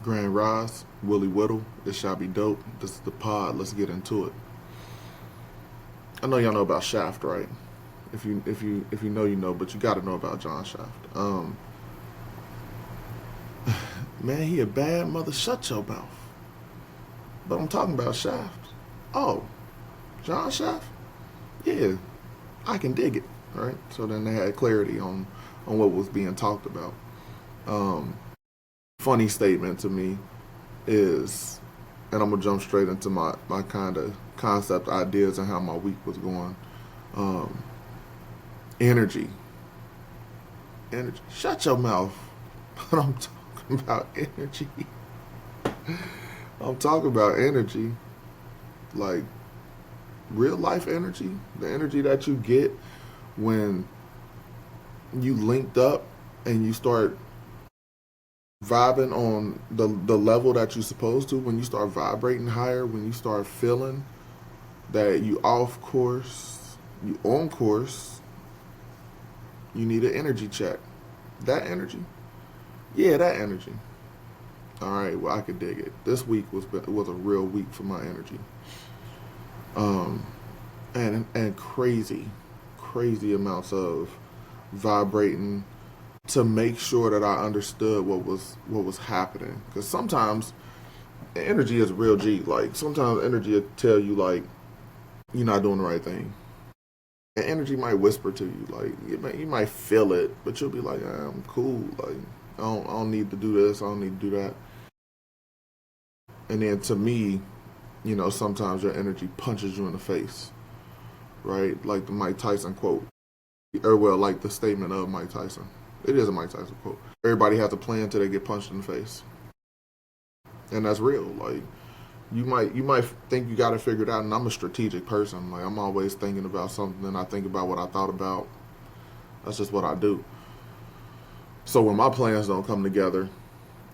Grand Rise, Willie Whittle. It shall be dope. This is the pod. Let's get into it. I know y'all know about Shaft, right? If you know, you know, but you got to know about John Shaft. Man, he a bad mother. Shut your mouth. But I'm talking about Shaft. Oh, John Shaft. Yeah, I can dig it. Right. So then they had clarity on what was being talked about. Um, Funny statement to me is, and I'm gonna jump straight into my kind of concept ideas and how my week was going. Um, energy, energy. Shut your mouth. But I'm talking about energy. I'm talking about energy, like real life energy, the energy that you get when you linked up and you start vibing on the level that you're supposed to. When you start vibrating higher, when you start feeling that you off course, you on course, you need an energy check. That energy, yeah, that energy. All right, well I could dig it. This week was a real week for my energy, um, and crazy amounts of vibrating to make sure that I understood what was happening. Because sometimes energy is real G. Like sometimes energy will tell you like you're not doing the right thing. And energy might whisper to you like you might feel it, but you'll be like, I'm cool. Like I don't need to do this. I don't need to do that. And then to me, sometimes your energy punches you in the face, right? Like the Mike Tyson quote, or well, like the statement of Mike Tyson. It is a Mike Tyson quote. Everybody has a plan until they get punched in the face, and that's real. Like you might think you got it figured out, and I'm a strategic person. Like I'm always thinking about something, and I think about what I thought about. That's just what I do. So when my plans don't come together,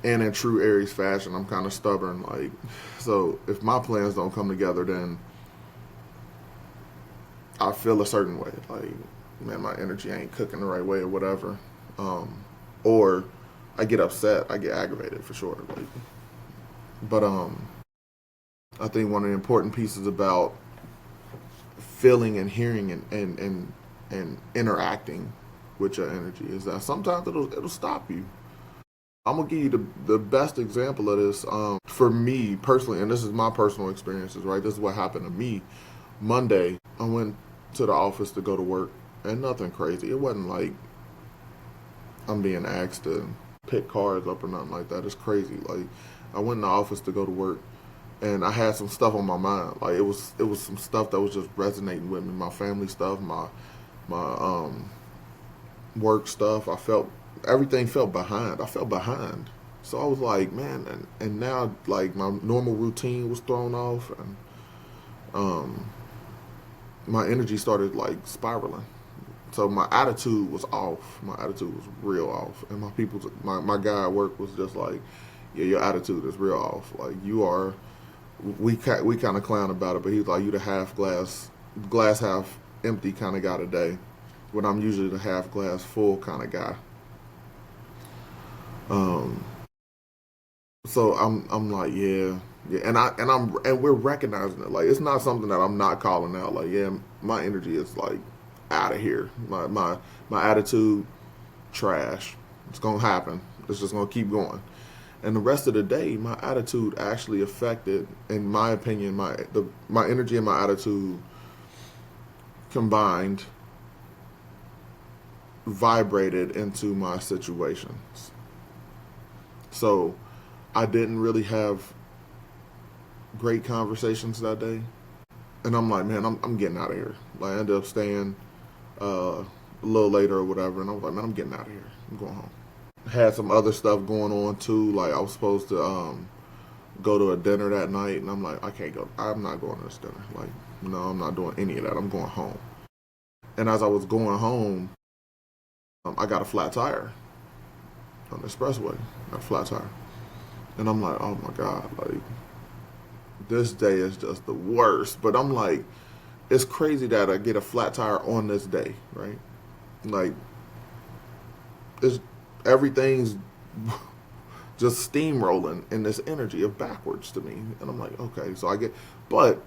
and in true Aries fashion, I'm kind of stubborn. Like, so if my plans don't come together, then I feel a certain way. Like, man, my energy ain't cooking the right way or whatever. Or I get upset. I get aggravated for sure. Like, but I think one of the important pieces about feeling and hearing and interacting with your energy is that sometimes it'll stop you. I'm gonna give you the best example of this. For me personally, and this is my personal experiences, right? This is what happened to me. Monday, I went to the office to go to work, and nothing crazy. It wasn't like I'm being asked to pick cars up or nothing like that. It's crazy. Like I went in the office to go to work, and I had some stuff on my mind. Like it was some stuff that was just resonating with me. My family stuff, my work stuff. I felt everything felt behind. I felt behind. So I was like, man, and now like my normal routine was thrown off, and um, my energy started like spiraling. So my attitude was off. My attitude was real off, and my guy at work was just like, yeah, your attitude is real off. Like you are. We kind of clown about it, but he's like, you the glass half empty kind of guy today, when I'm usually the half glass full kind of guy. Um, so I'm like, yeah, yeah, and we're recognizing it. Like it's not something that I'm not calling out. Like, yeah, my energy is like out of here. My attitude trash. It's gonna happen. It's just gonna keep going. And the rest of the day, my attitude actually affected, in my opinion, my energy and my attitude combined vibrated into my situations. So I didn't really have great conversations that day. And I'm like, man, I'm getting out of here. Like, I ended up staying a little later or whatever. And I was like, man, I'm getting out of here. I'm going home. Had some other stuff going on too. Like, I was supposed to go to a dinner that night. And I'm like, I can't go. I'm not going to this dinner. Like, no, I'm not doing any of that. I'm going home. And as I was going home, I got a flat tire on the expressway. Got a flat tire. And I'm like, oh my God, like, this day is just the worst. But I'm like, it's crazy that I get a flat tire on this day, right? Like, it's everything's just steamrolling in this energy of backwards to me. And I'm like, okay, so but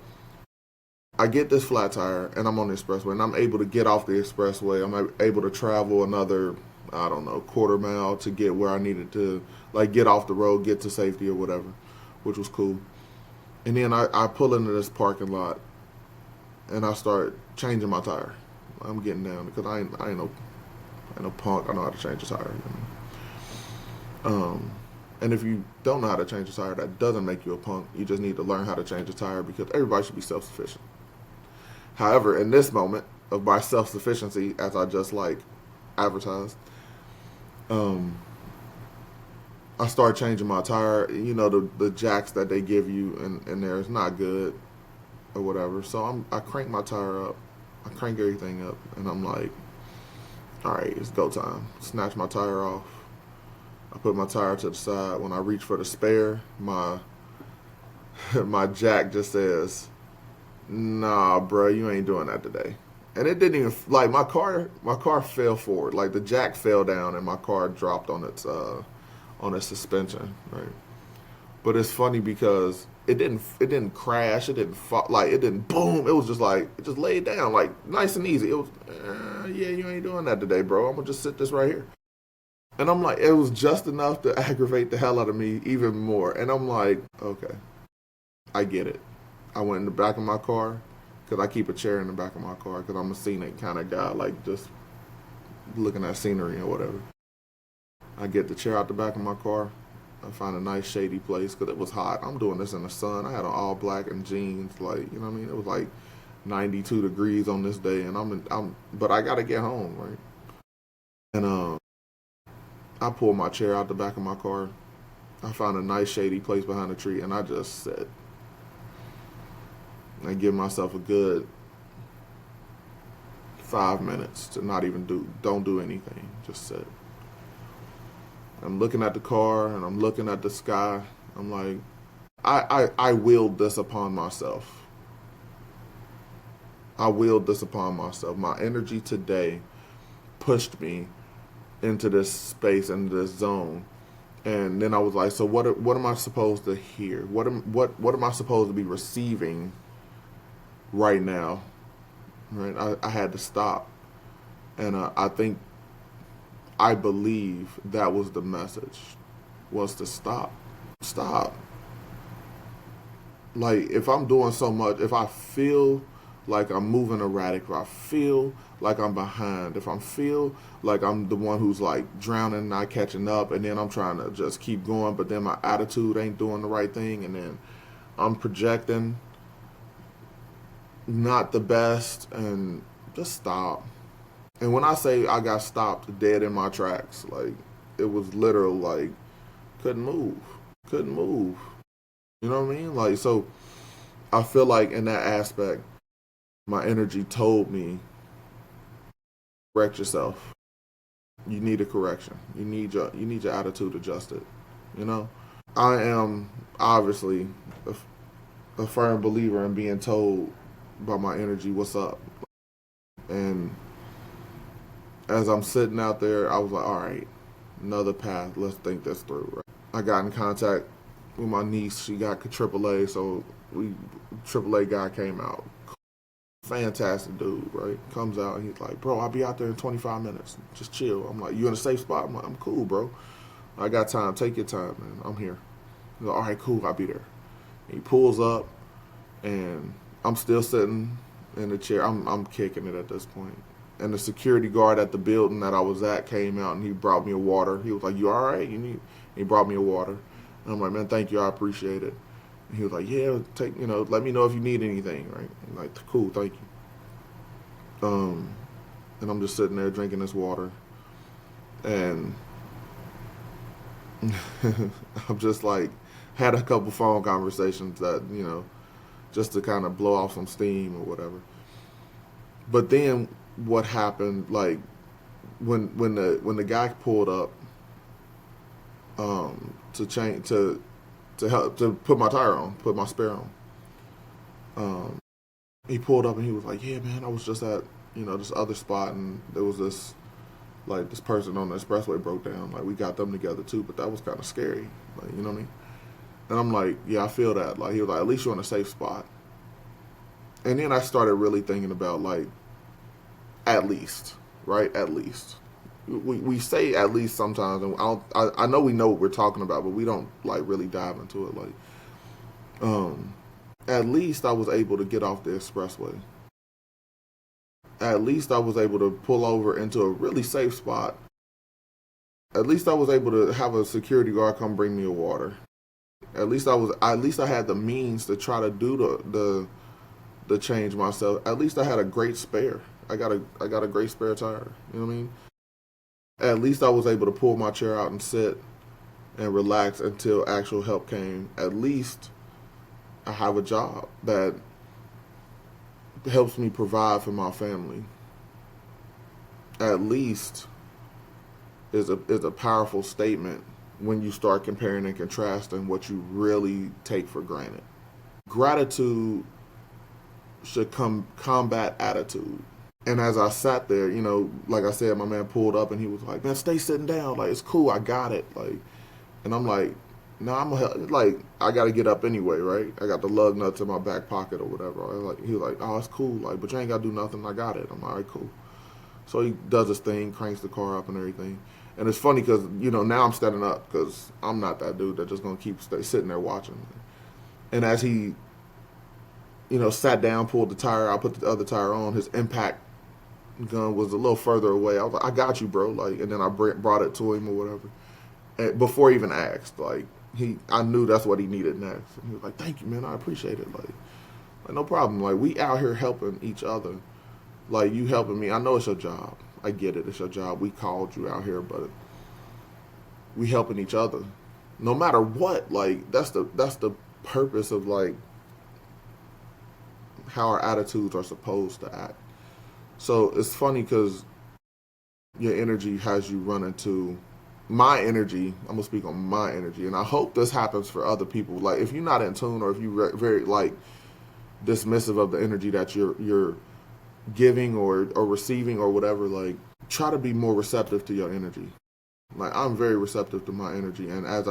I get this flat tire and I'm on the expressway and I'm able to get off the expressway. I'm able to travel another, I don't know, quarter mile to get where I needed to, like get off the road, get to safety or whatever, which was cool. And then I pull into this parking lot and I start changing my tire. I'm getting down because I ain't no punk. I know how to change a tire. Um, and if you don't know how to change a tire, that doesn't make you a punk. You just need to learn how to change a tire because everybody should be self-sufficient. However, in this moment of my self-sufficiency, as I just like advertised, um, I start changing my tire. You know, the jacks that they give you in there is not good or whatever. So I crank my tire up. I crank everything up, and I'm like, all right, it's go time. Snatch my tire off. I put my tire to the side. When I reach for the spare, my my jack just says, "Nah, bro, you ain't doing that today." And it didn't even like my car. My car fell forward. Like the jack fell down, and my car dropped on its suspension. Right. But it's funny because it didn't crash. It didn't fall, like it didn't boom. It was just like it just laid down like nice and easy. It was yeah, you ain't doing that today, bro. I'm gonna just sit this right here. And I'm like, it was just enough to aggravate the hell out of me even more. And I'm like, okay, I get it. I went in the back of my car because I keep a chair in the back of my car because I'm a scenic kind of guy, like just looking at scenery or whatever. I get the chair out the back of my car. I find a nice shady place because it was hot. I'm doing this in the sun. I had on all black and jeans, like you know what I mean. It was like 92 degrees on this day, and but I gotta get home, right? And I pull my chair out the back of my car. I found a nice shady place behind a tree, and I just sit. I give myself a good 5 minutes to not even don't do anything, just sit. I'm looking at the car and I'm looking at the sky. I'm like, I willed this upon myself. I willed this upon myself. My energy today pushed me into this space, into this zone. And then I was like, so what am I supposed to hear? What am I supposed to be receiving right now? Right? I had to stop. And I believe that was the message, was to stop. Stop. Like if I'm doing so much, if I feel like I'm moving erratic, if I feel like I'm behind, if I feel like I'm the one who's like drowning, not catching up, and then I'm trying to just keep going, but then my attitude ain't doing the right thing, and then I'm projecting not the best, and just stop. And when I say I got stopped dead in my tracks, like it was literal, like couldn't move, couldn't move. You know what I mean? Like so, I feel like in that aspect, my energy told me, correct yourself. You need a correction. You need your attitude adjusted. You know, I am obviously a firm believer in being told by my energy what's up. And as I'm sitting out there, I was like, all right, another path. Let's think this through. Right? I got in contact with my niece. She got AAA, so we AAA guy came out. Fantastic dude, right? Comes out and he's like, bro, I'll be out there in 25 minutes. Just chill. I'm like, you in a safe spot? I'm like, I'm cool, bro. I got time. Take your time, man. I'm here. He's like, all right, cool. I'll be there. And he pulls up, and I'm still sitting in the chair. I'm kicking it at this point. And the security guard at the building that I was at came out and he brought me a water. He was like, "You all right? You need?" He brought me a water. And I'm like, "Man, thank you. I appreciate it." And he was like, "Yeah, let me know if you need anything." Right? I'm like, "Cool, thank you." And I'm just sitting there drinking this water, and I'm just like had a couple phone conversations that just to kind of blow off some steam or whatever. But then what happened, like when the guy pulled up to change to help to put my tire on, put my spare on, he pulled up and he was like, "Yeah, man, I was just at this other spot and there was this Like this person on the expressway broke down. Like we got them together too, but that was kind of scary. Like you know what I mean? And I'm like, yeah, I feel that. Like he was like, at least you're in a safe spot. And then I started really thinking about like, at least, right? At least. We say at least sometimes, and I know we know what we're talking about, but we don't like really dive into it. Like, um, at least I was able to get off the expressway. At least I was able to pull over into a really safe spot. At least I was able to have a security guard come bring me a water. At least I had the means to try to do the change myself. At least I had a great spare. I got a great spare tire. You know what I mean? At least I was able to pull my chair out and sit and relax until actual help came. At least I have a job that helps me provide for my family. At least is a powerful statement when you start comparing and contrasting what you really take for granted. Gratitude should combat attitude. And as I sat there, you know, like I said, my man pulled up and he was like, "Man, stay sitting down. Like it's cool. I got it." Like, and I'm like, "No, like I got to get up anyway, right? I got the lug nuts in my back pocket or whatever." Like he was like, "Oh, it's cool. Like, but you ain't got to do nothing. I got it." I'm like, "All right, cool." So he does his thing, cranks the car up and everything. And it's funny because you know now I'm standing up because I'm not that dude that's just gonna sitting there watching. And as he, you know, sat down, pulled the tire, I put the other tire on. His impact gun was a little further away. I was like, "I got you, bro." Like, and then I brought it to him or whatever. And before he even asked, like I knew that's what he needed next. And he was like, "Thank you, man. I appreciate it." Like no problem. Like we out here helping each other. Like you helping me. I know it's your job. I get it. It's your job. We called you out here, but we helping each other. No matter what. Like that's the purpose of like how our attitudes are supposed to act. So it's funny because your energy has you run into my energy. I'm gonna speak on my energy, and I hope this happens for other people. Like if you're not in tune, or if you're very like dismissive of the energy that you're giving or receiving or whatever, like try to be more receptive to your energy. Like I'm very receptive to my energy, and as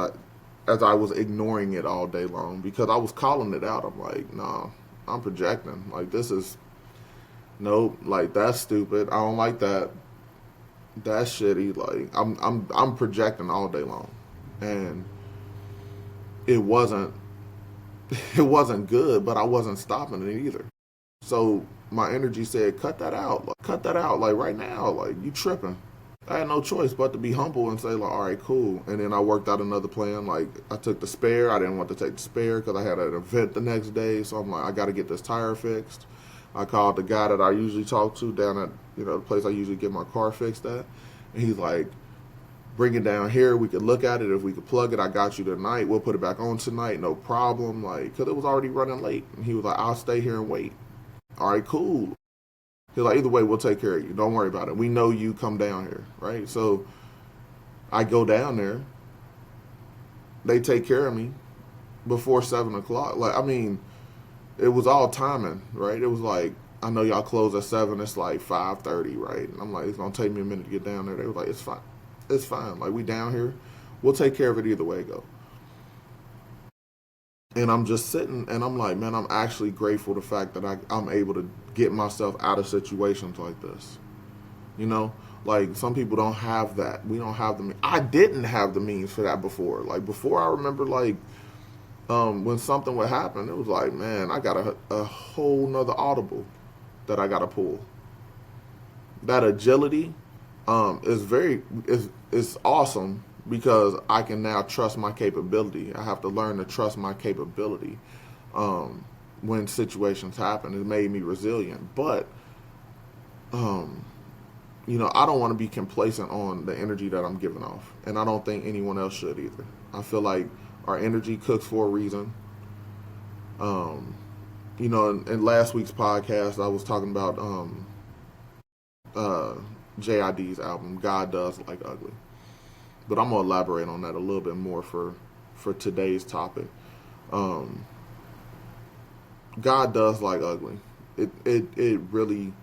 I was ignoring it all day long because I was calling it out. I'm like, nah, I'm projecting. Like this is nope. Like that's stupid. I don't like that. That's shitty. Like I'm projecting all day long, and it wasn't it wasn't good, but I wasn't stopping it either. So my energy said, cut that out. Like, cut that out. Like right now. Like you tripping. I had no choice but to be humble and say like, all right, cool. And then I worked out another plan. Like I took the spare. I didn't want to take the spare because I had an event the next day. So I'm like, I got to get this tire fixed. I called the guy that I usually talk to down at the place I usually get my car fixed at, and he's like, bring it down here. We could look at it. If we could plug it, I got you tonight. We'll put it back on tonight. No problem. Like, because it was already running late. And he was like, I'll stay here and wait. All right, cool. He's like, either way, we'll take care of you. Don't worry about it. We know you come down here, right? So I go down there. They take care of me before 7 o'clock. Like, I mean, it was all timing, right? It was like, I know y'all close at 7. It's like 5:30, right? And I'm like, it's gonna take me a minute to get down there. They was like, it's fine, it's fine. Like we down here, we'll take care of it either way. Go. And I'm just sitting, and I'm like, man, I'm actually grateful the fact that I'm able to get myself out of situations like this. You know, like some people don't have that. We don't have the. I didn't have the means for that before. Like before, I remember like when something would happen, it was like, man, I got a whole nother audible that I got to pull. That agility is awesome because I can now trust my capability. I have to learn to trust my capability when situations happen. It made me resilient, but um, I don't want to be complacent on the energy that I'm giving off, and I don't think anyone else should either. I feel like our energy cooks for a reason. Um, in last week's podcast, I was talking about uh, JID's album, God Does Like Ugly. But I'm gonna elaborate on that a little bit more for today's topic. Um, God does like ugly. It really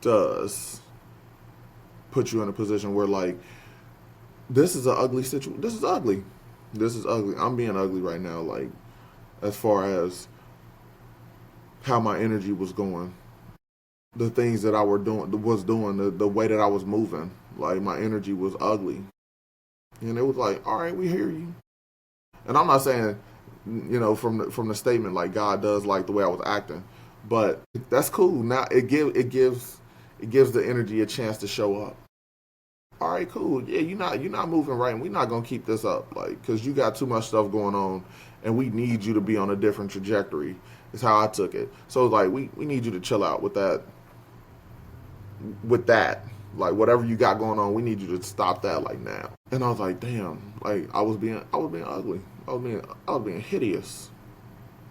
does. put you in a position where like this is an ugly situation. This is ugly. This is ugly. I'm being ugly right now. Like as far as how my energy was going, the things that I was doing, the way that I was moving. Like my energy was ugly, and it was like, all right, we hear you. And I'm not saying, from the statement like God does like the way I was acting, but that's cool. Now it gives the energy a chance to show up. All right, cool. Yeah, you're not moving right, and we're not gonna keep this up, like, because you got too much stuff going on, and we need you to be on a different trajectory. Is how I took it. So like we need you to chill out with that. Like whatever you got going on, we need you to stop that like now. And I was like, damn, like I was being ugly. I was being hideous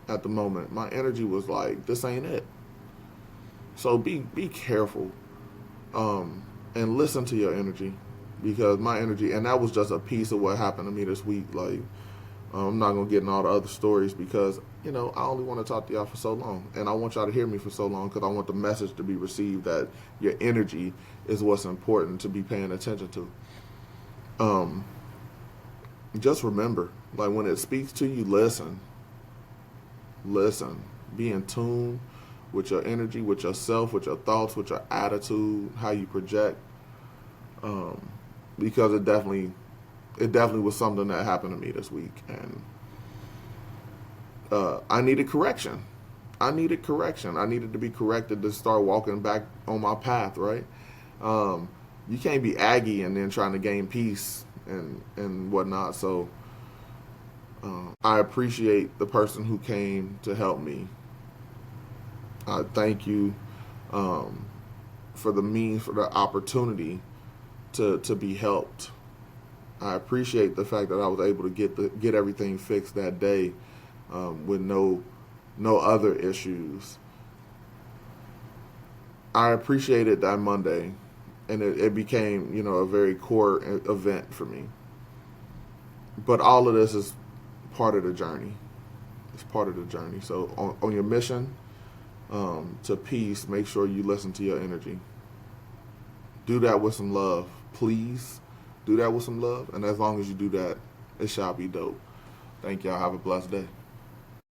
at the moment. My energy was like, this ain't it. So be careful, and listen to your energy, because my energy, and that was just a piece of what happened to me this week. Like I'm not gonna get in all the other stories because I only want to talk to y'all for so long, and I want y'all to hear me for so long because I want the message to be received that your energy is what's important to be paying attention to. Um, just remember, like when it speaks to you, listen, be in tune with your energy, with yourself, with your thoughts, with your attitude, how you project, um, because it definitely was something that happened to me this week, and I needed correction. I needed correction. I needed to be corrected to start walking back on my path, right? Um, you can't be aggy and then trying to gain peace and whatnot. So I appreciate the person who came to help me. I thank you, um, for the means, for the opportunity to be helped. I appreciate the fact that I was able to get everything fixed that day, with no other issues. I appreciated that Monday, and it became a very core event for me. But all of this is part of the journey. It's part of the journey. So on your mission, to peace, make sure you listen to your energy. Do that with some love, please. Do that with some love, and as long as you do that, it shall be dope. Thank y'all. Have a blessed day.